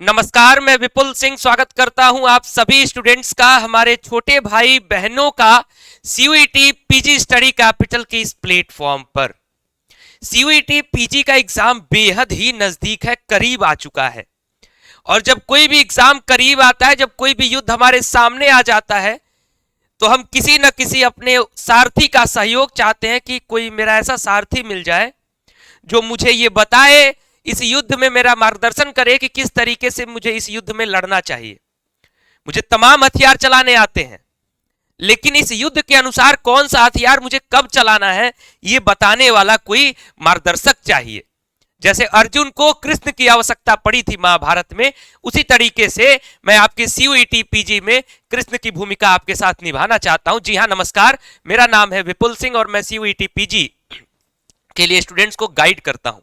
नमस्कार, मैं विपुल सिंह स्वागत करता हूं आप सभी स्टूडेंट्स का हमारे छोटे भाई बहनों का सीयूईटी पीजी स्टडी कैपिटल के इस प्लेटफॉर्म पर। सीयूईटी पीजी का एग्जाम बेहद ही नजदीक है, करीब आ चुका है। और जब कोई भी एग्जाम करीब आता है, जब कोई भी युद्ध हमारे सामने आ जाता है, तो हम किसी न किसी अपने सारथी का सहयोग चाहते हैं कि कोई मेरा ऐसा सारथी मिल जाए जो मुझे ये बताए, इस युद्ध में मेरा मार्गदर्शन करे कि किस तरीके से मुझे इस युद्ध में लड़ना चाहिए। मुझे तमाम हथियार चलाने आते हैं, लेकिन इस युद्ध के अनुसार कौन सा हथियार मुझे कब चलाना है, ये बताने वाला कोई मार्गदर्शक चाहिए। जैसे अर्जुन को कृष्ण की आवश्यकता पड़ी थी महाभारत में, उसी तरीके से मैं आपके सीयूईटी पीजी में कृष्ण की भूमिका आपके साथ निभाना चाहता हूं। जी हां, नमस्कार, मेरा नाम है विपुल सिंह और मैं सीयूईटी पीजी के लिए स्टूडेंट्स को गाइड करता हूं।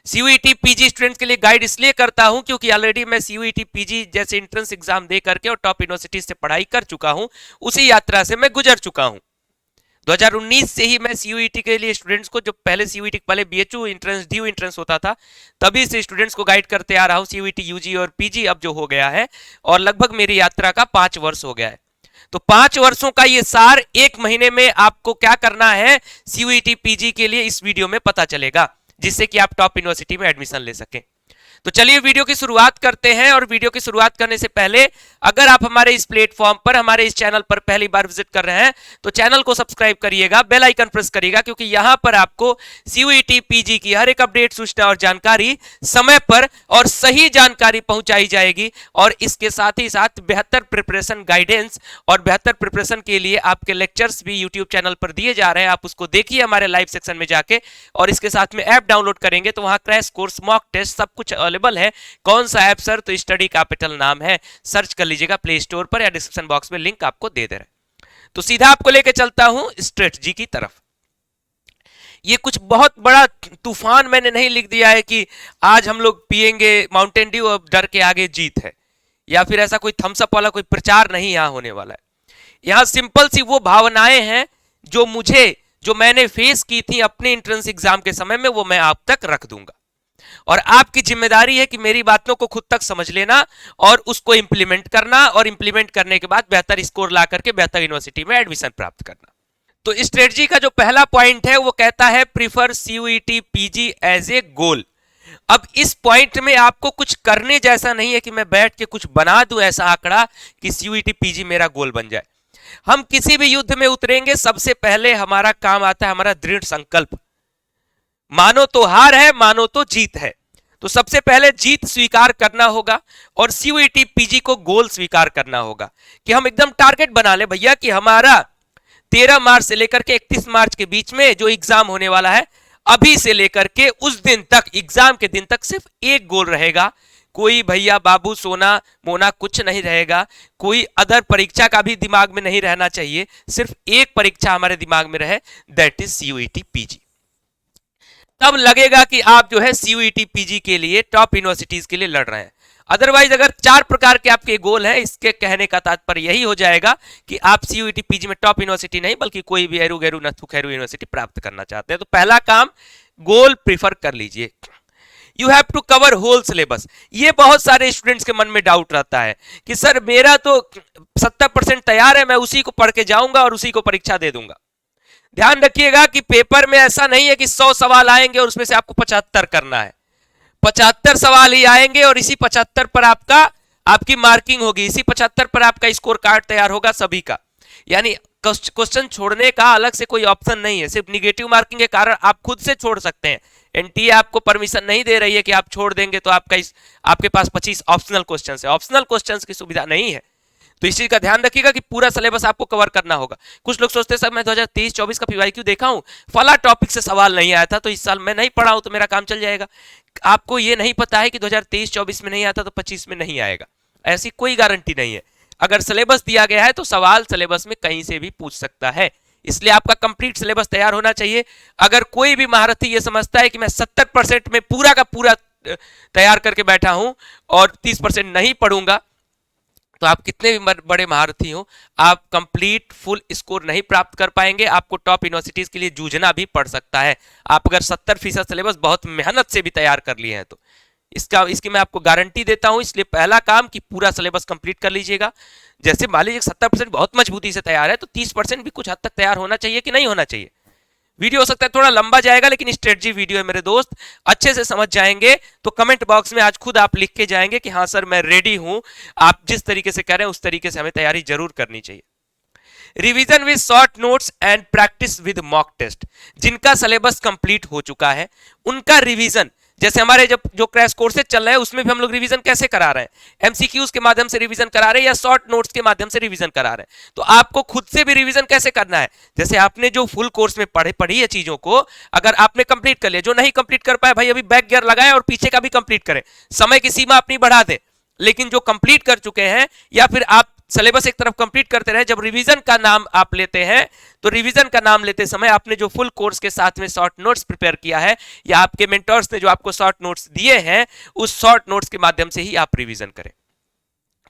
सीयूईटी पीजी स्टूडेंट्स के लिए गाइड इसलिए करता हूं क्योंकि ऑलरेडी मैं सीयूईटी पीजी जैसे एंट्रेंस एग्जाम दे करके और टॉप यूनिवर्सिटी से पढ़ाई कर चुका हूं, उसी यात्रा से मैं गुजर चुका हूं। 2019 से ही मैं सीयूईटी के लिए स्टूडेंट्स को, जो पहले सीयूईटी पहले बीएचयू एंट्रेंस ड्यू एंट्रेंस होता था, तभी से स्टूडेंट्स को गाइड करते आ रहा हूं। सीयूईटी यूजी और पीजी अब जो हो गया है, और लगभग मेरी यात्रा का 5 वर्ष हो गया है। तो 5 वर्षों का ये सार 1 महीने में आपको क्या करना है सीयूईटी पीजी के लिए इस वीडियो में पता चलेगा, जिससे कि आप टॉप यूनिवर्सिटी में एडमिशन ले सकें। तो चलिए वीडियो की शुरुआत करते हैं। और वीडियो की शुरुआत करने से पहले अगर आप हमारे इस प्लेटफॉर्म पर, हमारे इस चैनल पर पहली बार विजिट कर रहे हैं, तो चैनल को सब्सक्राइब करिएगा, बेल आइकन प्रेस करिएगा, क्योंकि यहां पर आपको सीयूईटी पीजी की हर एक अपडेट, सूचना और जानकारी समय पर और सही जानकारी पहुंचाई जाएगी। और इसके साथ ही साथ बेहतर प्रिपरेशन गाइडेंस और बेहतर प्रिपरेशन के लिए आपके लेक्चर्स भी यूट्यूब चैनल पर दिए जा रहे हैं। आप उसको देखिए हमारे लाइव सेक्शन में जाके, और इसके साथ में ऐप डाउनलोड करेंगे तो वहां क्रैश कोर्स, मॉक टेस्ट सब कुछ अवेलेबल है। कौन सा ऐप सर? तो स्टडी कैपिटल नाम है, सर्च कर लीजिएगा प्ले स्टोर पर या डिस्क्रिप्शन बॉक्स में लिंक आपको दे दे रहे हैं। तो सीधा आपको लेके चलता हूं स्ट्रेटजी की तरफ। ये कुछ बहुत बड़ा तूफान मैंने नहीं लिख दिया है कि आज हम लोग पिएंगे माउंटेन ड्यू और डर के आगे जीत है, या फिर ऐसा कोई थम्स अप वाला कोई प्रचार नहीं यहां होने वाला है। यहां सिंपल सी वो भावनाएं हैं जो मैंने फेस की थी अपने एंट्रेंस एग्जाम के समय में, वो मैं आप तक रख दूंगा। और आपकी जिम्मेदारी है कि मेरी बातों को खुद तक समझ लेना और उसको इंप्लीमेंट करना, और इंप्लीमेंट करने के बाद बेहतर स्कोर ला करके बेहतर यूनिवर्सिटी में एडमिशन प्राप्त करना। तो स्ट्रेटजी का जो पहला पॉइंट है वो कहता है prefer CUET PG as a goal. अब इस पॉइंट में आपको कुछ करने जैसा नहीं है कि मैं बैठ के कुछ बना दूं ऐसा आंकड़ा कि सीयूईटी पीजी मेरा गोल बन जाए। हम किसी भी युद्ध में उतरेंगे, सबसे पहले हमारा काम आता है हमारा दृढ़ संकल्प। मानो तो हार है, मानो तो जीत है। तो सबसे पहले जीत स्वीकार करना होगा और सीयूईटी पीजी को गोल स्वीकार करना होगा कि हम एकदम टारगेट बना ले भैया कि हमारा 13 मार्च से लेकर के 31 मार्च के बीच में जो एग्जाम होने वाला है, अभी से लेकर के उस दिन तक, एग्जाम के दिन तक सिर्फ एक गोल रहेगा। कोई भैया बाबू सोना मोना कुछ नहीं रहेगा, कोई अदर परीक्षा का भी दिमाग में नहीं रहना चाहिए। सिर्फ एक परीक्षा हमारे दिमाग में रहे, दैट इज सीयूईटी पीजी। तब लगेगा कि आप जो है सीयूईटी पीजी के लिए, टॉप यूनिवर्सिटीज के लिए लड़ रहे हैं। अदरवाइज अगर 4 प्रकार के आपके गोल हैं, इसके कहने का तात्पर्य यही हो जाएगा कि आप सीयूईटी पीजी में टॉप यूनिवर्सिटी नहीं बल्कि कोई भी एरू गैरू नथु खैरू यूनिवर्सिटी प्राप्त करना चाहते हैं। तो पहला काम, गोल प्रीफर कर लीजिए। You have to cover whole syllabus. ये बहुत सारे स्टूडेंट्स के मन में डाउट रहता है कि सर मेरा तो 70% तैयार है, मैं उसी को पढ़ के जाऊंगा और उसी को परीक्षा दे दूंगा। ध्यान रखिएगा कि पेपर में ऐसा नहीं है कि 100 सवाल आएंगे और उसमें से आपको 75 करना है। 75 सवाल ही आएंगे और इसी 75 पर आपकी मार्किंग होगी, इसी 75 पर आपका स्कोर कार्ड तैयार होगा सभी का। यानी क्वेश्चन छोड़ने का अलग से कोई ऑप्शन नहीं है। सिर्फ निगेटिव मार्किंग के कारण आप खुद से छोड़ सकते हैं। एनटीए आपको परमिशन नहीं दे रही है कि आप छोड़ देंगे तो आपके पास 25 ऑप्शनल क्वेश्चंस है। ऑप्शनल क्वेश्चंस की सुविधा नहीं है। तो इस चीज का ध्यान रखिएगा कि पूरा सिलेबस आपको कवर करना होगा। कुछ लोग सोचते हैं सर मैं 2023-24 का पीवाईक्यू देखा हूं, फला टॉपिक से सवाल नहीं आया था तो इस साल मैं नहीं पढ़ा हूं तो मेरा काम चल जाएगा। आपको ये नहीं पता है कि 2023-24 में नहीं आता तो 25 में नहीं आएगा, ऐसी कोई गारंटी नहीं है। अगर सिलेबस दिया गया है तो सवाल सिलेबस में कहीं से भी पूछ सकता है, इसलिए आपका कंप्लीट सिलेबस तैयार होना चाहिए। अगर कोई भी महारथी ये समझता है कि मैं 70% में पूरा का पूरा तैयार करके बैठा हूं और 30% नहीं पढ़ूंगा, तो आप कितने भी बड़े महारथी हो, आप कंप्लीट फुल स्कोर नहीं प्राप्त कर पाएंगे। आपको टॉप यूनिवर्सिटीज के लिए जूझना भी पड़ सकता है। आप अगर 70% सिलेबस बहुत मेहनत से भी तैयार कर लिए हैं तो इसकी मैं आपको गारंटी देता हूं। इसलिए पहला काम कि पूरा सिलेबस कंप्लीट कर लीजिएगा। जैसे मान लीजिए 70% बहुत मजबूती से तैयार है, तो 30% भी कुछ हद तक तैयार होना चाहिए कि नहीं होना चाहिए। वीडियो हो सकता है थोड़ा लंबा जाएगा, लेकिन स्ट्रेटजी वीडियो है मेरे दोस्त, अच्छे से समझ जाएंगे तो कमेंट बॉक्स में आज खुद आप लिख के जाएंगे कि हाँ सर मैं रेडी हूं। आप जिस तरीके से कह रहे हैं उस तरीके से हमें तैयारी जरूर करनी चाहिए। Revision with short notes and practice with mock test. जिनका सिलेबस कंप्लीट हो चुका है उनका रिवीजन, जैसे हमारे जब जो क्रैश कोर्सेज चल रहे हैं उसमें भी हम लोग रिवीजन कैसे करा रहे हैं, एमसीक्यूज के माध्यम से रिवीजन करा रहे हैं या शॉर्ट नोट्स के माध्यम से रिवीजन करा रहे हैं। तो आपको खुद से भी रिवीजन कैसे करना है, जैसे आपने जो फुल कोर्स में पढ़ी है चीजों को, अगर आपने कंप्लीट कर लिया, जो नहीं कंप्लीट कर पाए भाई अभी बैक गियर लगाए और पीछे का भी कंप्लीट करें, समय की सीमा अपनी बढ़ा दें। लेकिन जो कंप्लीट कर चुके हैं या फिर आप सिलेबस एक तरफ कंप्लीट करते रहे, जब रिवीजन का नाम आप लेते हैं तो रिवीजन का नाम लेते समय आपने जो फुल कोर्स के साथ में शॉर्ट नोट्स प्रिपेयर किया है या आपके मेंटर्स ने जो आपको शॉर्ट नोट्स दिए हैं, उस शॉर्ट नोट्स के माध्यम से ही आप रिवीजन करें।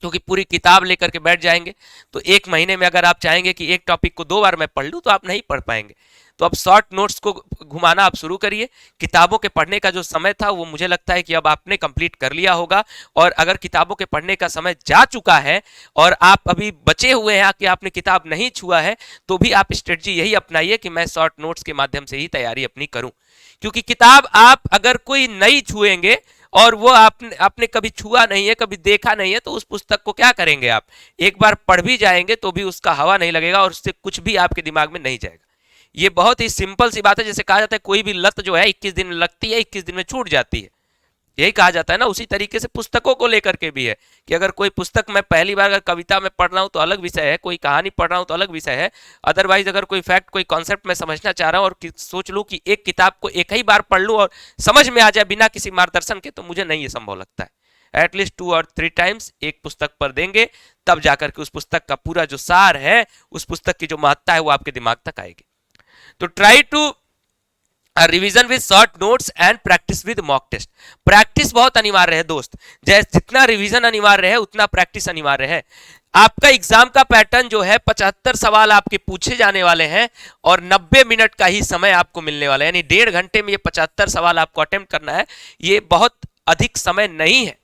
क्योंकि पूरी किताब लेकर के बैठ जाएंगे तो एक महीने में अगर आप चाहेंगे कि एक टॉपिक को 2 बार मैं पढ़ लूं तो आप नहीं पढ़ पाएंगे। तो अब शॉर्ट नोट्स को घुमाना आप शुरू करिए। किताबों के पढ़ने का जो समय था वो मुझे लगता है कि अब आपने कंप्लीट कर लिया होगा, और अगर किताबों के पढ़ने का समय जा चुका है और आप अभी बचे हुए हैं कि आपने किताब नहीं छुआ है, तो भी आप स्ट्रेटजी यही अपनाइए कि मैं शॉर्ट नोट्स के माध्यम से ही तैयारी अपनी करूं। क्योंकि किताब आप अगर कोई नहीं छुएंगे और वो आपने कभी छुआ नहीं है, कभी देखा नहीं है, तो उस पुस्तक को क्या करेंगे आप, एक बार पढ़ भी जाएंगे तो भी उसका हवा नहीं लगेगा और उससे कुछ भी आपके दिमाग में नहीं जाएगा। ये बहुत ही सिंपल सी बात है। जैसे कहा जाता है कोई भी लत जो है 21 दिन में लगती है, 21 दिन में छूट जाती है, यही कहा जाता है ना। उसी तरीके से पुस्तकों को लेकर के भी है कि अगर कोई पुस्तक मैं पहली बार अगर कविता में पढ़ रहा हूं तो अलग विषय है, कोई कहानी पढ़ रहा हूं तो अलग विषय है। अदरवाइज अगर कोई फैक्ट कोई कॉन्सेप्ट मैं समझना चाह रहा हूं और सोच लूं कि एक किताब को एक ही बार पढ़ लूं और समझ में आ जाए बिना किसी मार्गदर्शन के, तो मुझे नहीं ये संभव लगता है। एटलीस्ट 2 और 3 टाइम्स एक पुस्तक पर देंगे, तब जाकर के उस पुस्तक का पूरा जो सार है, उस पुस्तक की जो महत्ता है वो आपके दिमाग तक आएगी। तो try to revision with short notes and practice with mock test. Practice बहुत अनिवार्य है दोस्त, जैसे जितना रिवीजन अनिवार्य है उतना प्रैक्टिस अनिवार्य है। आपका एग्जाम का पैटर्न जो है 75 सवाल आपके पूछे जाने वाले हैं और 90 मिनट का ही समय आपको मिलने वाला है, यानी 1.5 घंटे में ये 75 सवाल आपको अटेम्प्ट करना है। ये बहुत अधिक समय नहीं है,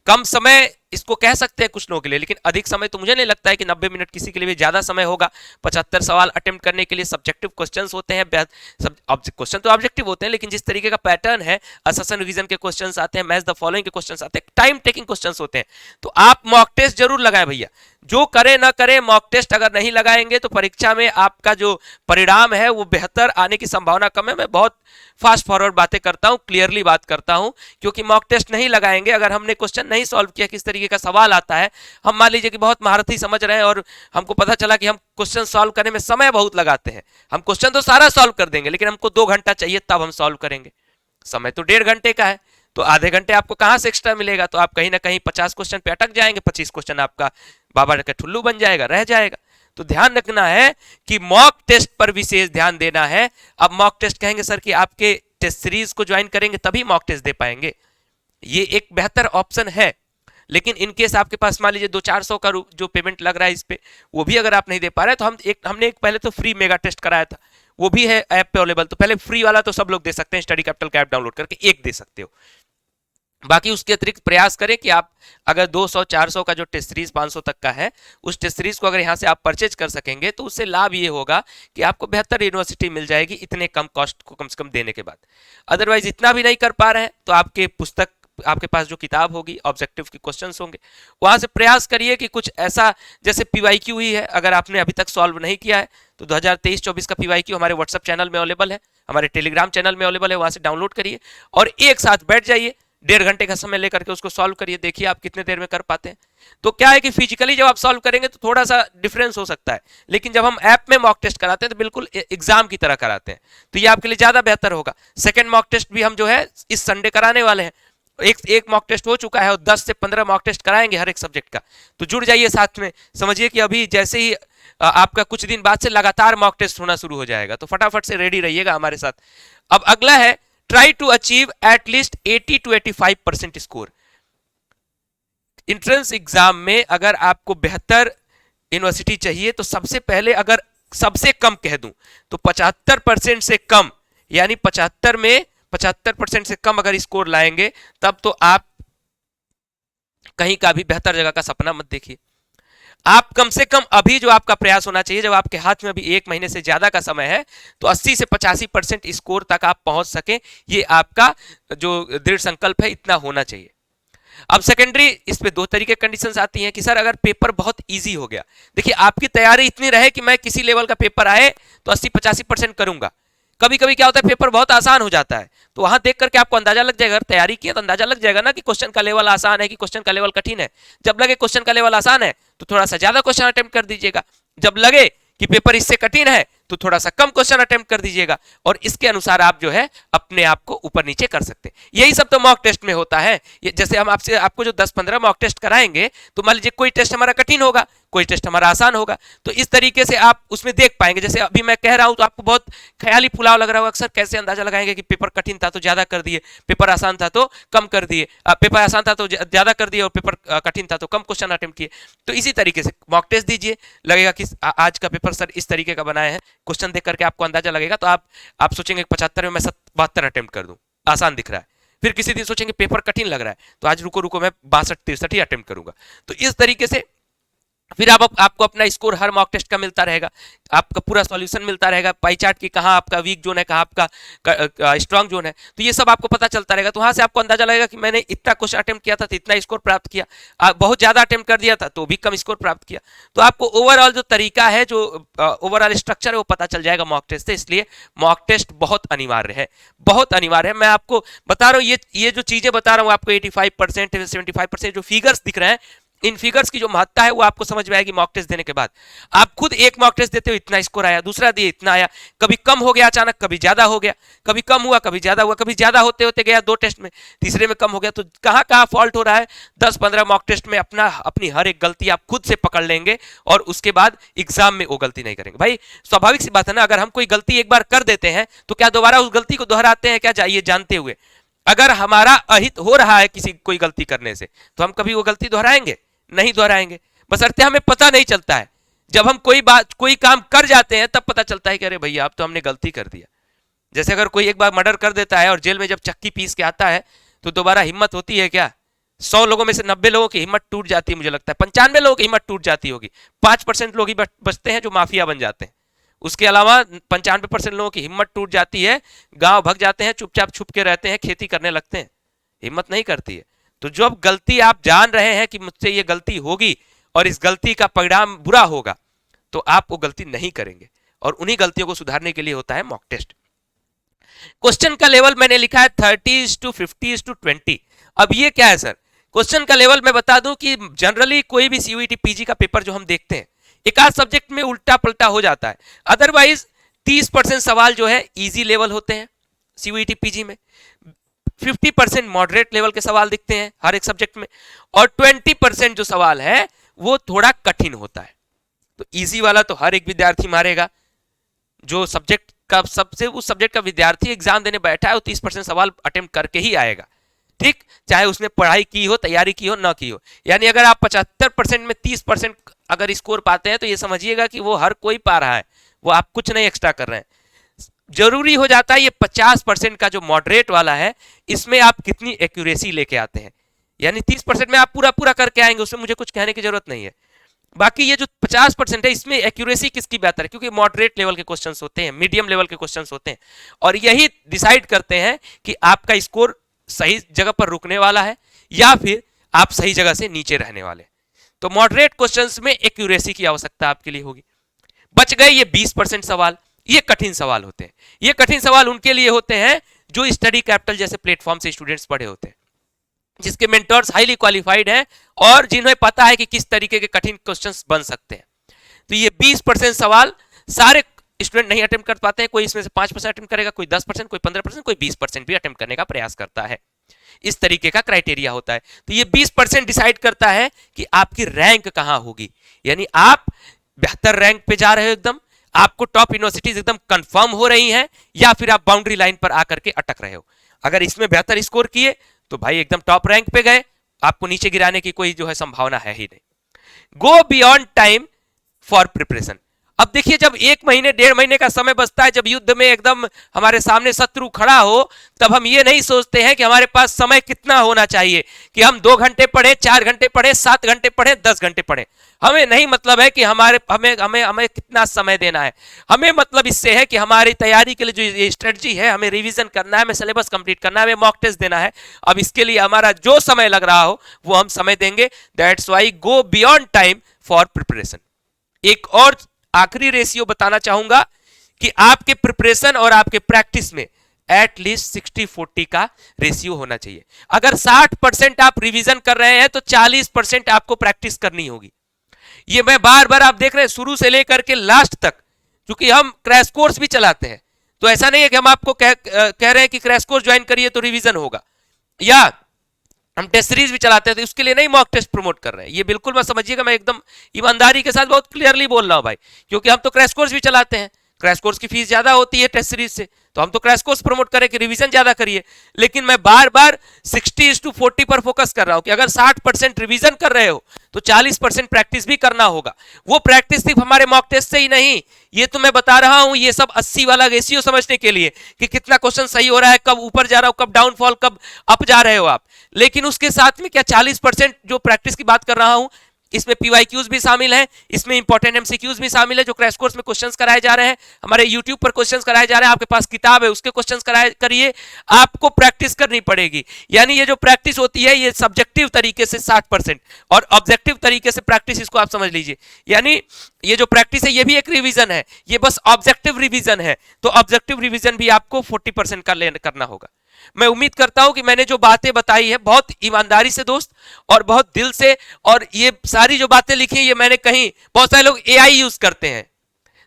कम समय इसको कह सकते हैं कुछ लोगों के लिए, लेकिन अधिक समय तो मुझे नहीं लगता है कि 90 मिनट किसी के लिए भी ज्यादा समय होगा 75 सवाल अटेम्प्ट करने के लिए। सब्जेक्टिव क्वेश्चंस होते हैं, क्वेश्चन तो ऑब्जेक्टिव होते हैं, लेकिन जिस तरीके का पैटर्न है, अससन रिवीजन के क्वेश्चंस आते हैं, मैच द फॉलोइंग के क्वेश्चंस आते हैं, टाइम टेकिंग क्वेश्चंस होते हैं। तो आप मॉक टेस्ट जरूर लगाएं भैया, जो करे ना करे, मॉक टेस्ट अगर नहीं लगाएंगे तो परीक्षा में आपका जो परिणाम है वो बेहतर आने की संभावना कम है। मैं बहुत फास्ट फॉरवर्ड बातें करता हूं, क्लियरली बात करता हूं, क्योंकि मॉक टेस्ट नहीं लगाएंगे, अगर हमने क्वेश्चन नहीं सॉल्व किया, किस तरीके का सवाल आता है, हम मान लीजिए कि बहुत महारथी समझ रहे हैं और हमको पता चला कि हम क्वेश्चन सॉल्व करने में समय बहुत लगाते हैं, हम क्वेश्चन तो सारा सॉल्व कर देंगे लेकिन हमको 2 घंटा चाहिए तब हम सॉल्व करेंगे, समय तो 1.5 घंटे का है, तो आधे घंटे आपको कहां से एक्स्ट्रा मिलेगा। तो आप कहीं ना कहीं 50 क्वेश्चन पे अटक जाएंगे, 25 क्वेश्चन आपका बाबा का ठुल्लू बन जाएगा, रह जाएगा। तो ध्यान रखना है कि मॉक टेस्ट पर विशेष ध्यान देना है। अब मॉक टेस्ट कहेंगे सर कि आपके टेस्ट सीरीज को ज्वाइन करेंगे तभी मॉक टेस्ट दे पाएंगे, ये एक बेहतर ऑप्शन है। लेकिन इनकेस आपके पास मान लीजिए 200-400 का जो पेमेंट लग रहा है इस पे, वो भी अगर आप नहीं दे पा रहे तो हमने एक पहले तो फ्री मेगा टेस्ट कराया था, वो भी है ऐप पे अवेलेबल। तो पहले फ्री वाला तो सब लोग दे सकते हैं, स्टडी कैपिटल का ऐप डाउनलोड करके एक दे सकते हो। बाकी उसके अतिरिक्त प्रयास करें कि आप अगर 200-400 का जो टेस्ट सीरीज 500 तक का है, उस टेस्ट सीरीज को अगर यहाँ से आप परचेज कर सकेंगे तो उससे लाभ ये होगा कि आपको बेहतर यूनिवर्सिटी मिल जाएगी इतने कम कॉस्ट को कम से कम देने के बाद। अदरवाइज इतना भी नहीं कर पा रहे हैं तो आपके पास जो किताब होगी, ऑब्जेक्टिव के क्वेश्चंस होंगे, वहां से प्रयास करिए कि कुछ ऐसा, जैसे पीवाईक्यू ही है, अगर आपने अभी तक सॉल्व नहीं किया है तो 2023-24 का पीवाईक्यू हमारे व्हाट्सएप चैनल में अवेलेबल है, हमारे टेलीग्राम चैनल में अवेलेबल है, वहां से डाउनलोड करिए और एक साथ बैठ जाइए, 1.5 घंटे का समय लेकर के उसको सॉल्व करिए, देखिए आप कितने देर में कर पाते हैं। तो क्या है कि फिजिकली जब आप सॉल्व करेंगे तो थोड़ा सा डिफरेंस हो सकता है, लेकिन जब हम ऐप में मॉक टेस्ट कराते हैं तो बिल्कुल एग्जाम की तरह कराते हैं, तो ये आपके लिए ज्यादा बेहतर होगा। सेकंड मॉक टेस्ट भी हम जो है इस संडे कराने वाले हैं, एक मॉक टेस्ट हो चुका है और 10 से 15 मॉक टेस्ट कराएंगे हर एक सब्जेक्ट का, तो जुड़ जाइए साथ में। समझिए कि अभी जैसे ही आपका कुछ दिन बाद से लगातार मॉक टेस्ट होना शुरू हो जाएगा, तो फटाफट से रेडी रहिएगा हमारे साथ। अब अगला है try to achieve at least 80 to 85% score. Entrance exam में अगर आपको बेहतर यूनिवर्सिटी चाहिए तो सबसे पहले अगर सबसे कम कह दूं तो 75% से कम, यानी 75 में 75% से कम अगर स्कोर लाएंगे तब तो आप कहीं का भी बेहतर जगह का सपना मत देखिए। आप कम से कम अभी जो आपका प्रयास होना चाहिए, जब आपके हाथ में अभी 1 महीने से ज्यादा का समय है, तो 80 से 85% स्कोर तक आप पहुंच सके, ये आपका जो दृढ़ संकल्प है इतना होना चाहिए। अब सेकेंडरी इस पे 2 तरीके कंडीशंस आती हैं कि सर अगर पेपर बहुत इजी हो गया, देखिए आपकी तैयारी इतनी रहे कि मैं किसी लेवल का पेपर आए तो 80-85% करूंगा। कभी कभी क्या होता है पेपर बहुत आसान हो जाता है, तो वहां देख करके आपको अंदाजा लग जाएगा, अगर तैयारी किया तो अंदाजा लग जाएगा ना कि क्वेश्चन का लेवल आसान है कि क्वेश्चन का लेवल कठिन है। जब लगे क्वेश्चन का लेवल आसान है तो थोड़ा सा ज्यादा क्वेश्चन अटेम्प्ट कर दीजिएगा, जब लगे कि पेपर इससे कठिन है तो थोड़ा सा कम क्वेश्चन अटेम्प्ट कर दीजिएगा, और इसके अनुसार आप जो है अपने आप को ऊपर नीचे कर सकते हैं। यही सब तो मॉक टेस्ट में होता है। ये जैसे हम आपको जो 10-15 मॉक टेस्ट कराएंगे, तो मान लीजिए कोई टेस्ट हमारा कठिन होगा, कोई टेस्ट हमारा आसान होगा, तो इस तरीके से आप उसमें देख पाएंगे। जैसे अभी मैं कह रहा हूं तो आपको बहुत ख्याली पुलाव लग रहा होगा, अक्सर कैसे अंदाजा लगाएंगे कि पेपर कठिन था तो ज्यादा कर दिए, पेपर आसान था तो कम कर दिए, पेपर आसान था तो ज्यादा कर दिए और पेपर कठिन था तो कम क्वेश्चन अटेम्प्ट किए। तो इसी तरीके से मॉक टेस्ट दीजिए, लगेगा कि आज का पेपर सर इस तरीके का बनाए हैं, क्वेश्चन देख करके आपको अंदाजा लगेगा, तो आप सोचेंगे 75 में मैं 72 अटेम्प्ट कर दूं, आसान दिख रहा है। फिर किसी दिन सोचेंगे पेपर कठिन लग रहा है, तो आज रुको मैं 62-63 ही अटेम्प्ट करूंगा। तो इस तरीके से फिर आपको अपना स्कोर हर मॉक टेस्ट का मिलता रहेगा, आपका पूरा सॉल्यूशन मिलता रहेगा, पाई चार्ट की कहाँ आपका वीक जोन है, कहाँ आपका स्ट्रांग जोन है, तो ये सब आपको पता चलता रहेगा। तो वहां से आपको अंदाजा लगेगा कि मैंने इतना क्वेश्चन अटेम्प्ट किया था तो इतना स्कोर प्राप्त किया, बहुत ज्यादा अटेम्प्ट कर दिया था तो भी कम स्कोर प्राप्त किया। तो आपको ओवरऑल जो तरीका है, जो ओवरऑल स्ट्रक्चर है वो पता चल जाएगा मॉक टेस्ट से। इसलिए मॉक टेस्ट बहुत अनिवार्य है, बहुत अनिवार्य है। मैं आपको बता रहा हूँ, ये जो चीजें बता रहा हूँ आपको, 85% 75% जो फिगर्स दिख रहे हैं, इन फिगर्स की जो महत्ता है वो आपको समझ में आएगी मॉक टेस्ट देने के बाद। आप खुद एक मॉक टेस्ट देते हो इतना स्कोर आया, दूसरा दिए इतना आया, कभी कम हो गया अचानक, कभी ज्यादा हो गया, कभी कम हुआ कभी ज्यादा हुआ, कभी ज्यादा होते होते गया 2 टेस्ट में, तीसरे में कम हो गया। तो कहाँ कहाँ फॉल्ट हो रहा है, 10-15 मॉक टेस्ट में अपनी हर एक गलती आप खुद से पकड़ लेंगे और उसके बाद एग्जाम में वो गलती नहीं करेंगे। भाई स्वाभाविक सी बात है ना, अगर हम कोई गलती एक बार कर देते हैं तो क्या दोबारा उस गलती को दोहराते हैं क्या, चाहिए जानते हुए? अगर हमारा अहित हो रहा है किसी कोई गलती करने से, तो हम कभी वो गलती दोहराएंगे? नहीं दोहराएंगे। बशर्ते हमें पता नहीं चलता है, जब हम कोई काम कर जाते हैं तब पता चलता है कि अरे भैया अब तो हमने गलती कर दिया। जैसे अगर कोई एक बार मर्डर कर देता है और जेल में जब चक्की पीस के आता है तो दोबारा हिम्मत होती है क्या? 100 लोगों में से 90 लोगों की हिम्मत टूट जाती है, मुझे लगता है 95 लोगों की हिम्मत टूट जाती होगी, 5% लोग ही बचते हैं जो माफिया बन जाते हैं। उसके अलावा 95% लोगों की हिम्मत टूट जाती है, गांव भग जाते हैं, चुपचाप छुप के रहते हैं, खेती करने लगते हैं, हिम्मत नहीं करती है। तो जब गलती आप जान रहे हैं कि मुझसे ये गलती होगी और इस गलती का परिणाम बुरा होगा, तो आप वो गलती नहीं करेंगे, और उन्हीं गलतियों को सुधारने के लिए होता है मॉक टेस्ट। क्वेश्चन का लेवल मैंने लिखा है 30:50:20। अब ये क्या है सर? क्वेश्चन का लेवल मैं बता दूं कि जनरली कोई भी सीयूईटी पीजी का पेपर जो हम देखते हैं, एक आध सब्जेक्ट में उल्टा पलटा हो जाता है, अदरवाइज 30% सवाल जो है इजी लेवल होते हैं सीयूईटी पीजी में, 50% मॉडरेट लेवल के सवाल दिखते हैं हर एक सब्जेक्ट में, और 20% जो सवाल है वो थोड़ा कठिन होता है। तो इजी वाला तो हर एक विद्यार्थी मारेगा, जो सब्जेक्ट का उस सब्जेक्ट का विद्यार्थी एग्जाम देने बैठा है वो 30% सवाल अटेम्प्ट करके ही आएगा, ठीक, चाहे उसने पढ़ाई की हो, तैयारी की हो, ना की हो। यानी अगर आप 75% में 30% अगर स्कोर पाते हैं तो ये समझिएगा कि वो हर कोई पा रहा है, वो आप कुछ नहीं एक्स्ट्रा कर रहे हैं। जरूरी हो जाता है ये 50% का जो मॉडरेट वाला है, इसमें आप कितनी एक्यूरेसी लेके आते हैं। यानी 30% में आप पूरा करके आएंगे, उसमें मुझे कुछ कहने की जरूरत नहीं है। बाकी ये जो 50% है इसमें एक्यूरेसी किसकी बेहतर है, क्योंकि मॉडरेट लेवल के क्वेश्चंस होते हैं, मीडियम लेवल के क्वेश्चंस होते हैं, और यही डिसाइड करते हैं कि आपका स्कोर सही जगह पर रुकने वाला है या फिर आप सही जगह से नीचे रहने वाले। तो मॉडरेट क्वेश्चंस में एक्यूरेसी की आवश्यकता आपके लिए होगी। बच गए ये 20% सवाल, ये कठिन सवाल होते हैं। ये कठिन सवाल उनके लिए होते हैं जो स्टडी कैपिटल जैसे प्लेटफॉर्म से स्टूडेंट्स पढ़े होते हैं, जिसके मेंटर्स हाईली क्वालिफाइड हैं और जिन्हें पता है कि किस तरीके के कठिन क्वेश्चंस बन सकते हैं। तो ये 20% सवाल सारे स्टूडेंट नहीं अटेम्प्ट कर पाते हैं, कोई इसमें से 5% अटेम्प्ट करेगा, कोई 10%, कोई 15%, कोई 20% भी अटेम्प्ट करने का प्रयास करता है। इस तरीके का क्राइटेरिया होता है। तो ये 20% डिसाइड करता है कि आपकी रैंक कहां होगी, यानी आप बेहतर रैंक पे जा रहे हो, एकदम आपको टॉप यूनिवर्सिटीज एकदम कंफर्म हो रही हैं, या फिर आप बाउंड्री लाइन पर आकर के अटक रहे हो। अगर इसमें बेहतर स्कोर किए तो भाई एकदम टॉप रैंक पे गए, आपको नीचे गिराने की कोई जो है संभावना है ही नहीं। Go beyond time for preparation. अब देखिए, जब 1 महीने 1.5 महीने का समय बचता है, जब युद्ध में एकदम हमारे सामने शत्रु खड़ा हो, तब हम ये नहीं सोचते हैं कि हमारे पास समय कितना होना चाहिए, कि हम 2 घंटे पढ़े, 4 घंटे पढ़े, 7 घंटे पढ़े, 10 घंटे पढ़े। हमें नहीं मतलब है कि हमारे हमें हमें हमें कितना समय देना है। हमें मतलब इससे है कि हमारी तैयारी के लिए जो ये स्ट्रेटजी है, हमें रिवीजन करना है, हमें सिलेबस कंप्लीट करना है, हमें मॉक टेस्ट देना है। अब इसके लिए हमारा जो समय लग रहा हो वो हम समय देंगे। That's why go beyond time for preparation. एक और आखिरी रेशियो बताना चाहूंगा कि आपके प्रिपरेशन और आपके प्रैक्टिस में एटलीस्ट 60-40 का रेशियो होना चाहिए। अगर 60% आप रिवीजन कर रहे हैं तो 40% आपको प्रैक्टिस करनी होगी। ये मैं बार बार, आप देख रहे हैं शुरू से लेकर के लास्ट तक, क्योंकि हम क्रैश कोर्स भी चलाते हैं, तो ऐसा नहीं है कि हम आपको कह रहे हैं कि क्रैश कोर्स ज्वाइन करिए तो रिवीजन होगा, या हम टेस्ट सीरीज भी चलाते हैं तो उसके लिए नहीं मॉक टेस्ट प्रमोट कर रहे हैं। ये बिल्कुल मत समझिएगा, मैं एकदम ईमानदारी के साथ बहुत क्लियरली बोल रहा हूं भाई, क्योंकि हम तो क्रैश कोर्स भी चलाते हैं। क्रैश कोर्स की फीस ज्यादा होती है टेस्ट सीरीज से, तो हम तो क्रैश कोर्स प्रमोट करें कि रिवीजन ज्यादा करिए। लेकिन मैं बार बार 60:40 पर फोकस कर रहा हूं कि अगर 60% रिवीजन कर रहे हो तो 40% प्रैक्टिस भी करना होगा। वो प्रैक्टिस सिर्फ हमारे मॉक टेस्ट से ही नहीं, ये तो मैं बता रहा हूं, ये सब 80 वाला रेशियो समझने के लिए कि कितना क्वेश्चन सही हो रहा है, कब ऊपर जा रहा हो, कब डाउनफॉल, कब अप जा रहे हो आप। लेकिन उसके साथ में क्या 40% जो प्रैक्टिस की बात कर रहा हूं, इसमें पीवाईक्यूज भी शामिल है, इसमें इंपॉर्टेंट एमसीक्यूज भी शामिल है, जो क्रैश कोर्स में क्वेश्चंस कराए जा रहे हैं, हमारे यूट्यूब पर क्वेश्चंस कराए जा रहे हैं, आपके पास किताब है उसके क्वेश्चंस कराए करिए। आपको प्रैक्टिस करनी पड़ेगी। यानी ये जो प्रैक्टिस होती है ये सब्जेक्टिव तरीके से 60% और ऑब्जेक्टिव तरीके से प्रैक्टिस, इसको आप समझ लीजिए। यानी ये जो प्रैक्टिस है ये भी एक रिवीजन है, ये बस ऑब्जेक्टिव रिवीजन है, तो ऑब्जेक्टिव रिवीजन भी आपको 40% का करना होगा। मैं उम्मीद करता हूं कि मैंने जो बातें बताई है बहुत ईमानदारी से दोस्त और बहुत दिल से, और ये सारी जो बातें लिखी ये मैंने कहीं, बहुत सारे लोग एआई यूज करते हैं,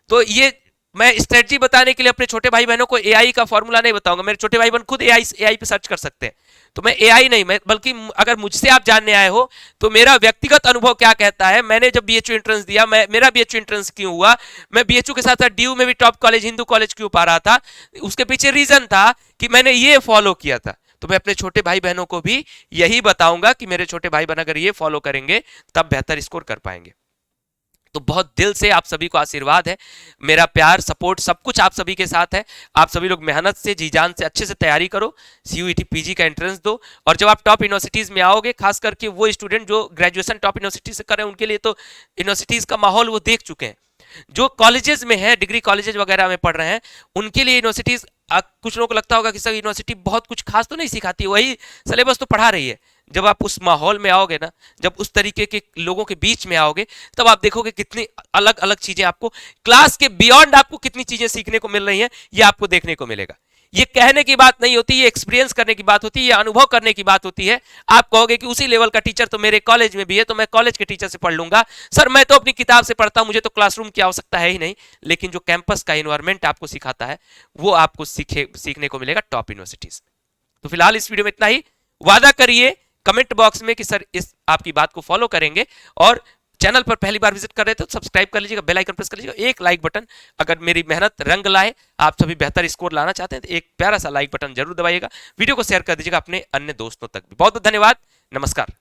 तो ये मैं स्ट्रेटजी बताने के लिए अपने छोटे भाई बहनों को एआई का फॉर्मूला नहीं बताऊंगा। मेरे छोटे भाई बहन खुद एआई पे सर्च कर सकते हैं, तो मैं एआई नहीं, मैं बल्कि अगर मुझसे आप जानने आए हो तो मेरा व्यक्तिगत अनुभव क्या कहता है। मैंने जब बीएचयू एंट्रेंस दिया, मेरा बीएचयू एंट्रेंस क्यों हुआ, मैं बीएचयू के साथ साथ डीयू में भी टॉप कॉलेज, हिंदू कॉलेज क्यों पा रहा था, उसके पीछे रीजन था कि मैंने ये फॉलो किया था। तो मैं अपने छोटे भाई बहनों को भी यही बताऊंगा कि मेरे छोटे भाई बहन अगर ये फॉलो करेंगे तब बेहतर स्कोर कर पाएंगे। तो बहुत दिल से आप सभी को आशीर्वाद है, मेरा प्यार, सपोर्ट, सब कुछ आप सभी के साथ है। आप सभी लोग मेहनत से, जी जान से अच्छे से तैयारी करो, सीयूईटी पीजी का एंट्रेंस दो, और जब आप टॉप यूनिवर्सिटीज में आओगे, खास करके वो स्टूडेंट जो ग्रेजुएशन टॉप यूनिवर्सिटी से कर रहे हैं, उनके लिए तो यूनिवर्सिटीज का माहौल वो देख चुके हैं। जो कॉलेजेस में है, डिग्री कॉलेजेस वगैरह में पढ़ रहे हैं, उनके लिए यूनिवर्सिटीज, कुछ लोगों को लगता होगा कि सर यूनिवर्सिटी बहुत कुछ खास तो नहीं सिखाती, वही सिलेबस तो पढ़ा रही है। जब आप उस माहौल में आओगे ना, जब उस तरीके के लोगों के बीच में आओगे, तब आप देखोगे कितनी अलग अलग चीजें आपको क्लास के बियॉन्ड आपको कितनी चीजें सीखने को मिल रही हैं, ये आपको देखने को मिलेगा। ये कहने की बात नहीं होती, ये एक्सपीरियंस करने की बात होती है, ये अनुभव करने की बात होती है। आप कहोगे कि उसी लेवल का टीचर तो मेरे कॉलेज में भी है, तो मैं कॉलेज के टीचर से पढ़ लूंगा। सर मैं तो अपनी किताब से पढ़ता हूं, मुझे तो क्लासरूम की आवश्यकता है ही नहीं। लेकिन जो कैंपस का एनवायरमेंट आपको सिखाता है वो आपको सीखने को मिलेगा टॉप यूनिवर्सिटीज। तो फिलहाल इस वीडियो में इतना ही। वादा करिए कमेंट बॉक्स में कि सर इस आपकी बात को फॉलो करेंगे, और चैनल पर पहली बार विजिट कर रहे थे तो सब्सक्राइब कर लीजिएगा, बेल आइकन प्रेस कर लीजिएगा, एक लाइक बटन, अगर मेरी मेहनत रंग लाए, आप सभी बेहतर स्कोर लाना चाहते हैं तो एक प्यारा सा लाइक बटन जरूर दबाइएगा। वीडियो को शेयर कर दीजिएगा अपने अन्य दोस्तों तक भी। बहुत बहुत धन्यवाद, नमस्कार।